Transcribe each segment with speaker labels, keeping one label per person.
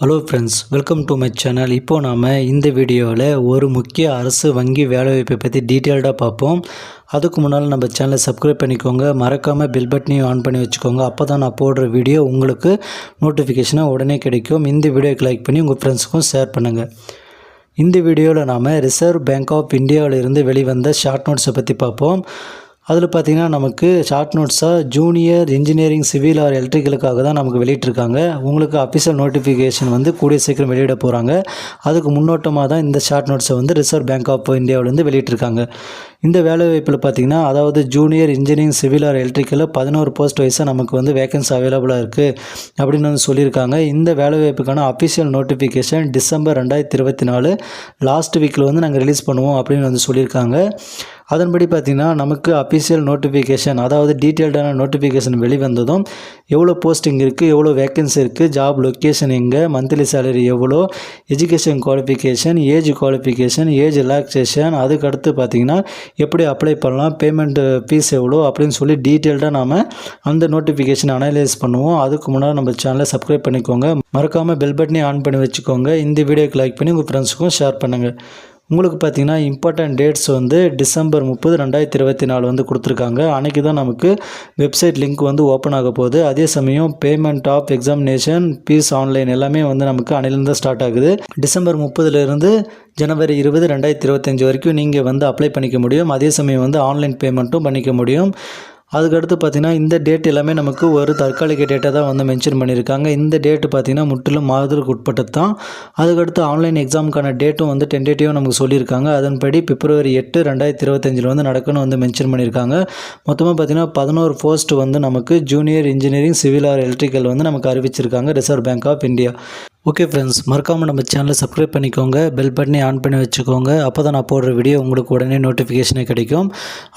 Speaker 1: Hello friends, welcome to my channel. இப்போது நாம் இந்த வீடியோவில் ஒரு முக்கிய அரசு வங்கி வேலைவாய்ப்பை பற்றி டீட்டெயில்டாக பார்ப்போம். அதுக்கு முன்னால் நம்ம சேனலை சப்ஸ்கிரைப் பண்ணிக்கோங்க, மறக்காமல் பெல் பட்டனையும் ஆன் பண்ணி வச்சுக்கோங்க. அப்போ தான் நான் போடுற வீடியோ உங்களுக்கு நோட்டிஃபிகேஷனாக உடனே கிடைக்கும். இந்த வீடியோக்கு லைக் பண்ணி உங்கள் ஃப்ரெண்ட்ஸுக்கும் ஷேர் பண்ணுங்கள். இந்த வீடியோவில் நாம் ரிசர்வ் பேங்க் ஆஃப் இந்தியாவிலிருந்து வெளிவந்த ஷார்ட் நோட்ஸை பற்றி பார்ப்போம். அதில் பார்த்திங்கன்னா நமக்கு ஷார்ட் நோட்ஸாக ஜூனியர் இன்ஜினியரிங் சிவில் ஆர் எலக்ட்ரிக்கலுக்காக தான் நமக்கு வெளியிட்டிருக்காங்க. உங்களுக்கு அஃபிஷியல் நோட்டிஃபிகேஷன் வந்து கூடிய சீக்கிரம் வெளியிட போகிறாங்க. அதுக்கு முன்னோட்டமாக தான் இந்த ஷார்ட் நோட்ஸை வந்து ரிசர்வ் பேங்க் ஆஃப் இந்தியாவிலேருந்து வெளியிட்டிருக்காங்க. இந்த வேலைவாய்ப்பில் பார்த்திங்கன்னா அதாவது ஜூனியர் இன்ஜினியரிங் சிவில் ஆர் எலக்ட்ரிக்கலில் 11 போஸ்ட் வைஸாக நமக்கு வந்து வேகன்சி அவைலபிளாக இருக்குது அப்படின்னு வந்து சொல்லியிருக்காங்க. இந்த வேலைவாய்ப்புக்கான அஃபிஷியல் நோட்டிஃபிகேஷன் டிசம்பர் 2024 லாஸ்ட் வீக்கில் வந்து நாங்கள் ரிலீஸ் பண்ணுவோம் அப்படின்னு வந்து சொல்லியிருக்காங்க. அதன்படி பார்த்திங்கன்னா நமக்கு அஃபிஷியல் நோட்டிஃபிகேஷன் அதாவது டீட்டெயில்டான நோட்டிஃபிகேஷன் வெளிவந்ததும் எவ்வளோ போஸ்டிங் இருக்குது, எவ்வளோ வேக்கன்சி இருக்குது, ஜாப் லொக்கேஷன் எங்கே, மந்த்லி சேலரி எவ்வளோ, education qualification, age qualification, age relaxation, அதுக்கடுத்து பார்த்திங்கன்னா எப்படி அப்ளை பண்ணலாம், பேமெண்ட் ஃபீஸ் எவ்வளோ அப்படின்னு சொல்லி டீட்டெயில்டாக நாம் அந்த நோட்டிஃபிகேஷன் அனலைஸ் பண்ணுவோம். அதுக்கு முன்னாடி நம்ம சேனலை சப்ஸ்கிரைப் பண்ணிக்கோங்க, மறக்காமல் பெல் பட்டனை ஆன் பண்ணி வச்சுக்கோங்க. இந்த வீடியோக்கு லைக் பண்ணி உங்கள் ஃப்ரெண்ட்ஸுக்கும் ஷேர் பண்ணுங்கள். உங்களுக்கு பார்த்திங்கன்னா இம்பார்ட்டன்ட் டேட்ஸ் வந்து டிசம்பர் 30, 2024 வந்து கொடுத்துருக்காங்க. அன்றைக்கி தான் நமக்கு வெப்சைட் லிங்க் வந்து ஓப்பன் ஆக போகுது. அதே சமயம் payment of examination fees online எல்லாமே வந்து நமக்கு அன்னையிலேருந்து தான் ஸ்டார்ட் ஆகுது. டிசம்பர் 30லேருந்து ஜனவரி 20, 2025 வரைக்கும் நீங்கள் வந்து அப்ளை பண்ணிக்க முடியும். அதே சமயம் வந்து ஆன்லைன் பேமெண்ட்டும் பண்ணிக்க முடியும். அதுக்கடுத்து பார்த்திங்கன்னா இந்த டேட் எல்லாமே நமக்கு ஒரு தற்காலிக டேட்டை தான் வந்து மென்ஷன் பண்ணியிருக்காங்க. இந்த டேட்டு பார்த்திங்கன்னா முற்றிலும் மாறுதலுக்கு உட்பட்டது தான். அதுக்கடுத்து ஆன்லைன் எக்ஸாமுக்கான டேட்டும் வந்து டென்டேட்டிவாக நமக்கு சொல்லியிருக்காங்க. அதன்படி பிப்ரவரி 8, 2025 வந்து நடக்கணும்னு வந்து மென்ஷன் பண்ணியிருக்காங்க. மொத்தமாக பார்த்திங்கன்னா 11 போஸ்ட் வந்து நமக்கு junior engineering civil or electrical வந்து நமக்கு அறிவிச்சிருக்காங்க reserve bank of India. Okay friends, மறக்காமல் நம்ம சேனலை சப்ஸ்கிரைப் பண்ணிக்கோங்க, பெல் பட்டனை ஆன் பண்ணி வச்சுக்கோங்க. அப்போ தான் நான் போடுற வீடியோ உங்களுக்கு உடனே நோட்டிஃபிகேஷனே கிடைக்கும்.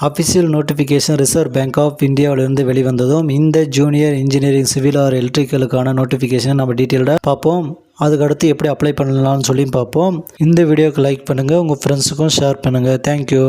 Speaker 1: Official notification reserve bank of இந்தியாவிலிருந்து வெளிவந்ததும் இந்த ஜூனியர் இன்ஜினியரிங் சிவில் ஆர் எலக்ட்ரிக்கலுக்கான நோட்டிஃபிகேஷன் நம்ம டீட்டெயில்டாக பார்ப்போம். அதுக்கடுத்து எப்படி அப்ளை பண்ணலாம்னு சொல்லி பார்ப்போம். இந்த வீடியோக்கு லைக் பண்ணுங்கள், உங்கள் ஃப்ரெண்ட்ஸுக்கும் ஷேர் பண்ணுங்கள். தேங்க்யூ.